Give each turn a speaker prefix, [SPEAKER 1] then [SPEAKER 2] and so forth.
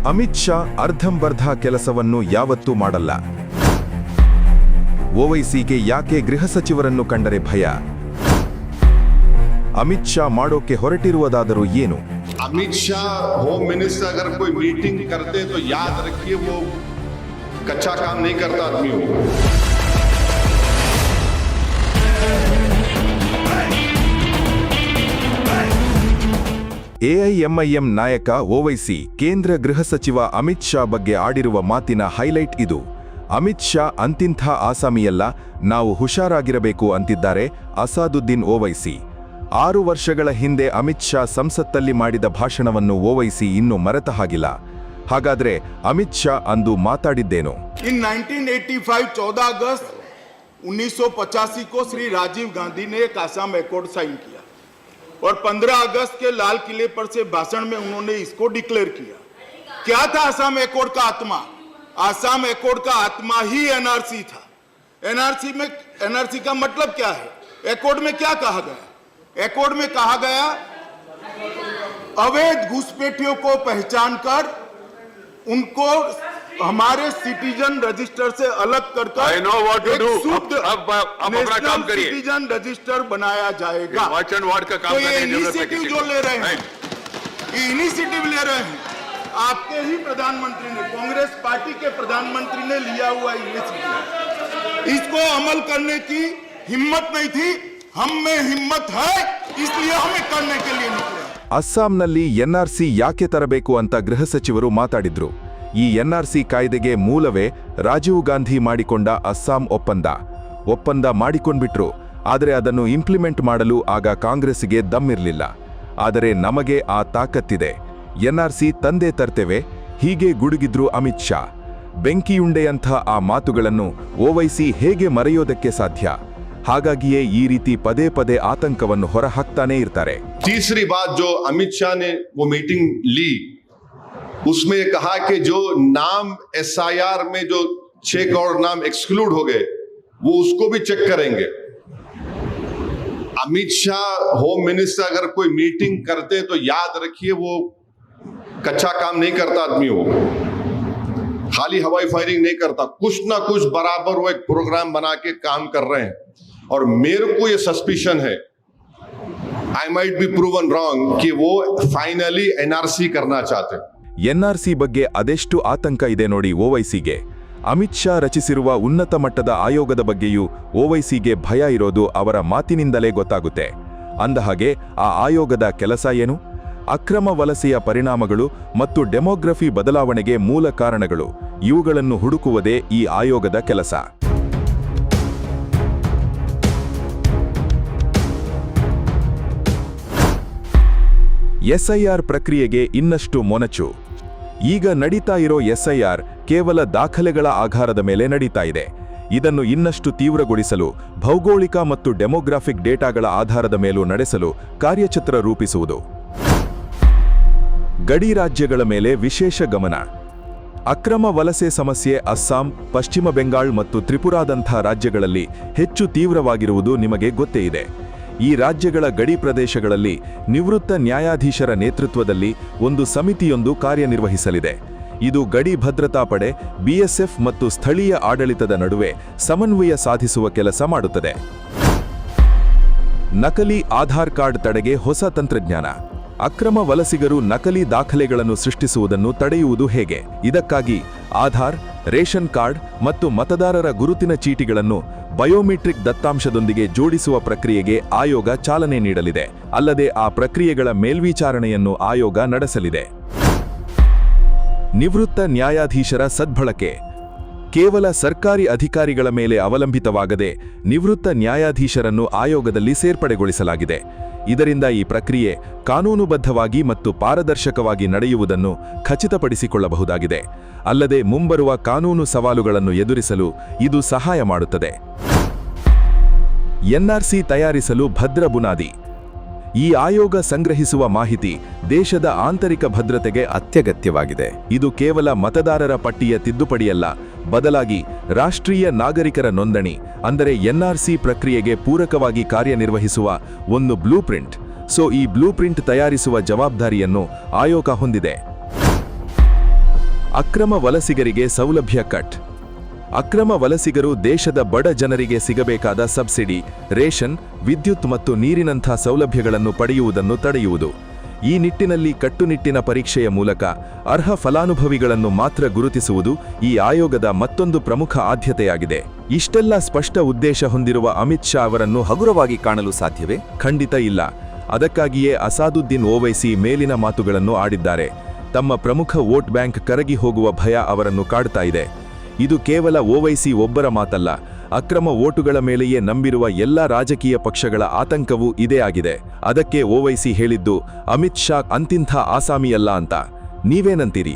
[SPEAKER 1] ಅಮಿತ್ ಶಾ ಅರ್ಧಂಬರ್ಧ ಕೆಲಸವನ್ನು ಯಾವತ್ತೂ ಮಾಡಲ್ಲ. ಓವೈಸಿಗೆ ಯಾಕೆ ಗೃಹ ಸಚಿವರನ್ನು ಕಂಡರೆ ಭಯ? ಅಮಿತ್ ಶಾ ಮಾಡೋಕೆ ಹೊರಟಿರುವುದಾದರೂ ಏನು?
[SPEAKER 2] अमित शाह होम मिनिस्टर अगर कोई मीटिंग करते तो याद रखिए वो कच्चा काम नहीं करता आदमी हो.
[SPEAKER 1] ಎಐಎಂಐಎಂ ನಾಯಕ ಓವೈಸಿ ಕೇಂದ್ರ ಗೃಹ ಸಚಿವ ಅಮಿತ್ ಶಾ ಬಗ್ಗೆ ಆಡಿರುವ ಮಾತಿನ ಹೈಲೈಟ್ ಇದು. ಅಮಿತ್ ಶಾ ಅಂತಿಂಥ ಆಸಾಮಿಯಲ್ಲ, ನಾವು ಹುಷಾರಾಗಿರಬೇಕು ಅಂತಿದ್ದಾರೆ ಅಸಾದುದ್ದೀನ್ ಓವೈಸಿ. 6 ವರ್ಷಗಳ ಹಿಂದೆ ಅಮಿತ್ ಶಾ ಸಂಸತ್ತಲ್ಲಿ ಮಾಡಿದ ಭಾಷಣವನ್ನು ಓವೈಸಿ ಇನ್ನೂ ಮರೆತ ಹಾಗಿಲ್ಲ. ಹಾಗಾದ್ರೆ ಅಮಿತ್ ಶಾ ಅಂದು ಮಾತಾಡಿದ್ದೇನು?
[SPEAKER 3] In 1985 14 अगस्त 1985 को श्री राजीव गांधी ने एक आसाम एकॉर्ड साइन किया और 15 अगस्त के लाल किले पर से भाषण में उन्होंने इसको डिक्लेयर किया. क्या था आसाम एकॉर्ड का आत्मा? आसाम एकॉर्ड का आत्मा ही एनआरसी था. एनआरसी का मतलब क्या है? एकॉर्ड में क्या कहा गया? एकॉर्ड में कहा गया अवैध घुसपैठियों को पहचान कर उनको हमारे सिटीजन रजिस्टर से अलग कर
[SPEAKER 2] I know what to do.
[SPEAKER 3] अब अपना काम करिए. सिटीजन रजिस्टर बनाया जाएगा.
[SPEAKER 2] वॉच एंड वार्ड का काम
[SPEAKER 3] तो ये
[SPEAKER 2] करने की जरूरत है
[SPEAKER 3] इनिशिएटिव
[SPEAKER 2] किसी
[SPEAKER 3] जो
[SPEAKER 2] को.
[SPEAKER 3] ले रहे हैं, ये इनिशिएटिव ले रहे हैं, आपके ही प्रधानमंत्री ने, कांग्रेस पार्टी के प्रधानमंत्री ने लिया हुआ इनिशिएटिव, इसको अमल करने की हिम्मत नहीं थी. हम में हिम्मत है, इसलिए हमें करने के लिए निकले.
[SPEAKER 1] ಅಸ್ಸಾಂನಲ್ಲಿ ಎನ್ಆರ್ಸಿ ಯಾಕೆ ತರಬೇಕು ಅಂತ ಗೃಹ ಸಚಿವರು ಮಾತಾಡಿದ್ರು. ಈ ಎನ್ಆರ್ಸಿ ಕಾಯ್ದೆಗೆ ಮೂಲವೇ ರಾಜೀವ್ ಗಾಂಧಿ ಮಾಡಿಕೊಂಡ ಅಸ್ಸಾಂ ಒಪ್ಪಂದ ಮಾಡಿಕೊಂಡ್ಬಿಟ್ರು. ಆದರೆ ಅದನ್ನು ಇಂಪ್ಲಿಮೆಂಟ್ ಮಾಡಲು ಆಗ ಕಾಂಗ್ರೆಸ್ಸಿಗೆ ದಮ್ಮಿರಲಿಲ್ಲ. ಆದರೆ ನಮಗೆ ಆ ತಾಕತ್ತಿದೆ, ಎನ್ಆರ್ಸಿ ತಂದೆ ತರ್ತೇವೆ, ಹೀಗೆ ಗುಡುಗಿದ್ರು ಅಮಿತ್ ಶಾ. ಬೆಂಕಿಯುಂಡೆಯಂಥ ಆ ಮಾತುಗಳನ್ನು ಓವೈಸಿ ಹೇಗೆ ಮರೆಯೋದಕ್ಕೆ ಸಾಧ್ಯ? ಹಾಗಾಗಿಯೇ ಈ ರೀತಿ ಪದೇ ಪದೇ ಆತಂಕವನ್ನು ಹೊರಹಾಕ್ತಾನೇ ಇರ್ತಾರೆ.
[SPEAKER 2] तीसरी बात जो अमित शाह ने वो मीटिंग ली, उसमें कहा कि जो नाम एसआईआर में जो 6 करोड़ नाम एक्सक्लूड हो गए वो उसको भी चेक करेंगे. अमित शाह होम मिनिस्टर अगर कोई मीटिंग करते तो याद रखिए वो कच्चा काम नहीं करता आदमी हो, खाली हवाई फायरिंग नहीं करता, कुछ ना कुछ बराबर वो एक प्रोग्राम बना के काम कर रहे हैं. और मेरे को ये सस्पिशन है, I might be proven wrong, कि वो फाइनली एनआरसी करना चाहते हैं.
[SPEAKER 1] ಎನ್ಆರ್ಸಿ ಬಗ್ಗೆ ಅದೆಷ್ಟು ಆತಂಕ ಇದೆ ನೋಡಿ ಓವೈಸಿಗೆ. ಅಮಿತ್ ಶಾ ರಚಿಸಿರುವ ಉನ್ನತ ಮಟ್ಟದ ಆಯೋಗದ ಬಗ್ಗೆಯೂ ಓವೈಸಿಗೆ ಭಯ ಇರೋದು ಅವರ ಮಾತಿನಿಂದಲೇ ಗೊತ್ತಾಗುತ್ತೆ. ಅಂದಹಾಗೆ ಆ ಆಯೋಗದ ಕೆಲಸ ಏನು? ಅಕ್ರಮ ವಲಸೆಯ ಪರಿಣಾಮಗಳು ಮತ್ತು ಡೆಮೋಗ್ರಫಿ ಬದಲಾವಣೆಗೆ ಮೂಲ ಕಾರಣಗಳು, ಇವುಗಳನ್ನು ಹುಡುಕುವುದೇ ಈ ಆಯೋಗದ ಕೆಲಸ. ಎಸ್ಐಆರ್ ಪ್ರಕ್ರಿಯೆಗೆ ಇನ್ನಷ್ಟು ಮೊನಚು. ಈಗ ನಡೀತಾ ಇರೋ ಎಸ್ಐಆರ್ ಕೇವಲ ದಾಖಲೆಗಳ ಆಧಾರದ ಮೇಲೆ ನಡೀತಾ ಇದೆ. ಇದನ್ನು ಇನ್ನಷ್ಟು ತೀವ್ರಗೊಳಿಸಲು ಭೌಗೋಳಿಕ ಮತ್ತು ಡೆಮೋಗ್ರಾಫಿಕ್ ಡೇಟಾಗಳ ಆಧಾರದ ಮೇಲೂ ನಡೆಸಲು ಕಾರ್ಯಚಕ್ರ ರೂಪಿಸುವುದು. ಗಡಿ ರಾಜ್ಯಗಳ ಮೇಲೆ ವಿಶೇಷ ಗಮನ. ಅಕ್ರಮ ವಲಸೆ ಸಮಸ್ಯೆ ಅಸ್ಸಾಂ, ಪಶ್ಚಿಮ ಬೆಂಗಾಳ್ ಮತ್ತು ತ್ರಿಪುರಾದಂಥ ರಾಜ್ಯಗಳಲ್ಲಿ ಹೆಚ್ಚು ತೀವ್ರವಾಗಿರುವುದು ನಿಮಗೆ ಗೊತ್ತೇ ಇದೆ. ಈ ರಾಜ್ಯಗಳ ಗಡಿ ಪ್ರದೇಶಗಳಲ್ಲಿ ನಿವೃತ್ತ ನ್ಯಾಯಾಧೀಶರ ನೇತೃತ್ವದಲ್ಲಿ ಒಂದು ಸಮಿತಿಯೊಂದು ಕಾರ್ಯನಿರ್ವಹಿಸಲಿದೆ. ಇದು ಗಡಿ ಭದ್ರತಾ ಪಡೆ, ಬಿಎಸ್ಎಫ್ ಮತ್ತು ಸ್ಥಳೀಯ ಆಡಳಿತದ ನಡುವೆ ಸಮನ್ವಯ ಸಾಧಿಸುವ ಕೆಲಸ ಮಾಡುತ್ತದೆ. ನಕಲಿ ಆಧಾರ್ ಕಾರ್ಡ್ ತಡೆಗೆ ಹೊಸ ತಂತ್ರಜ್ಞಾನ. ಅಕ್ರಮ ವಲಸಿಗರು ನಕಲಿ ದಾಖಲೆಗಳನ್ನು ಸೃಷ್ಟಿಸುವುದನ್ನು ತಡೆಯುವುದು ಹೇಗೆ? ಇದಕ್ಕಾಗಿ ಆಧಾರ್, ರೇಷನ್ ಕಾರ್ಡ್ ಮತ್ತು ಮತದಾರರ ಗುರುತಿನ ಚೀಟಿಗಳನ್ನು ಬಯೋಮೆಟ್ರಿಕ್ ದತ್ತಾಂಶದೊಂದಿಗೆ ಜೋಡಿಸುವ ಪ್ರಕ್ರಿಯೆಗೆ ಆಯೋಗ ಚಾಲನೆ ನೀಡಲಿದೆ. ಅಲ್ಲದೆ ಆ ಪ್ರಕ್ರಿಯೆಗಳ ಮೇಲ್ವಿಚಾರಣೆಯನ್ನು ಆಯೋಗ ನಡೆಸಲಿದೆ. ನಿವೃತ್ತ ನ್ಯಾಯಾಧೀಶರ ಸದ್ಬಳಕೆ. ಕೇವಲ ಸರ್ಕಾರಿ ಅಧಿಕಾರಿಗಳ ಮೇಲೆ ಅವಲಂಬಿತವಾಗದೆ ನಿವೃತ್ತ ನ್ಯಾಯಾಧೀಶರನ್ನು ಆಯೋಗದಲ್ಲಿ ಸೇರ್ಪಡೆಗೊಳಿಸಲಾಗಿದೆ. ಇದರಿಂದ ಈ ಪ್ರಕ್ರಿಯೆ ಕಾನೂನುಬದ್ಧವಾಗಿ ಮತ್ತು ಪಾರದರ್ಶಕವಾಗಿ ನಡೆಯುವುದನ್ನು ಖಚಿತಪಡಿಸಿಕೊಳ್ಳಬಹುದಾಗಿದೆ. ಅಲ್ಲದೆ ಮುಂಬರುವ ಕಾನೂನು ಸವಾಲುಗಳನ್ನು ಎದುರಿಸಲು ಇದು ಸಹಾಯ ಮಾಡುತ್ತದೆ. ಎನ್ಆರ್ಸಿ ತಯಾರಿಸಲು ಭದ್ರ ಬುನಾದಿ. ಈ ಆಯೋಗ ಸಂಗ್ರಹಿಸುವ ಮಾಹಿತಿ ದೇಶದ ಆಂತರಿಕ ಭದ್ರತೆಗೆ ಅತ್ಯಗತ್ಯವಾಗಿದೆ. ಇದು ಕೇವಲ ಮತದಾರರ ಪಟ್ಟಿಯ ತಿದ್ದುಪಡಿಯಲ್ಲ, ಬದಲಾಗಿ ರಾಷ್ಟ್ರೀಯ ನಾಗರಿಕರ ನೋಂದಣಿ ಅಂದರೆ ಎನ್ಆರ್ಸಿ ಪ್ರಕ್ರಿಯೆಗೆ ಪೂರಕವಾಗಿ ಕಾರ್ಯನಿರ್ವಹಿಸುವ ಒಂದು ಬ್ಲೂಪ್ರಿಂಟ್. ಈ ಬ್ಲೂಪ್ರಿಂಟ್ ತಯಾರಿಸುವ ಜವಾಬ್ದಾರಿಯನ್ನು ಆಯೋಗ ಹೊಂದಿದೆ. ಅಕ್ರಮ ವಲಸಿಗರಿಗೆ ಸೌಲಭ್ಯ ಕಟ್. ಅಕ್ರಮ ವಲಸಿಗರು ದೇಶದ ಬಡ ಜನರಿಗೆ ಸಿಗಬೇಕಾದ ಸಬ್ಸಿಡಿ, ರೇಷನ್, ವಿದ್ಯುತ್ ಮತ್ತು ನೀರಿನಂಥ ಸೌಲಭ್ಯಗಳನ್ನು ಪಡೆಯುವುದನ್ನು ತಡೆಯುವುದು. ಈ ನಿಟ್ಟಿನಲ್ಲಿ ಕಟ್ಟುನಿಟ್ಟಿನ ಪರೀಕ್ಷೆಯ ಮೂಲಕ ಅರ್ಹ ಫಲಾನುಭವಿಗಳನ್ನು ಮಾತ್ರ ಗುರುತಿಸುವುದು ಈ ಆಯೋಗದ ಮತ್ತೊಂದು ಪ್ರಮುಖ ಆದ್ಯತೆಯಾಗಿದೆ. ಇಷ್ಟೆಲ್ಲ ಸ್ಪಷ್ಟ ಉದ್ದೇಶ ಹೊಂದಿರುವ ಅಮಿತ್ ಶಾ ಅವರನ್ನು
[SPEAKER 4] ಹಗುರವಾಗಿ ಕಾಣಲು ಸಾಧ್ಯವೇ?
[SPEAKER 1] ಖಂಡಿತ ಇಲ್ಲ. ಅದಕ್ಕಾಗಿಯೇ ಅಸಾದುದ್ದೀನ್ ಓವೈಸಿ ಮೇಲಿನ ಮಾತುಗಳನ್ನು ಆಡಿದ್ದಾರೆ. ತಮ್ಮ ಪ್ರಮುಖ ವೋಟ್ ಬ್ಯಾಂಕ್ ಕರಗಿ ಹೋಗುವ ಭಯ ಅವರನ್ನು ಕಾಡ್ತಾ ಇದೆ. ಇದು ಕೇವಲ ಓವೈಸಿ ಒಬ್ಬರ ಮಾತಲ್ಲ, ಅಕ್ರಮ ವೋಟುಗಳ ಮೇಲೆಯೇ ನಂಬಿರುವ ಎಲ್ಲ ರಾಜಕೀಯ ಪಕ್ಷಗಳ ಆತಂಕವೂ ಇದೇ ಆಗಿದೆ. ಅದಕ್ಕೆ ಓವೈಸಿ ಹೇಳಿದ್ದು ಅಮಿತ್ ಶಾ ಅಂತಿಂಥ ಆಸಾಮಿಯಲ್ಲ ಅಂತ. ನೀವೇನಂತೀರಿ?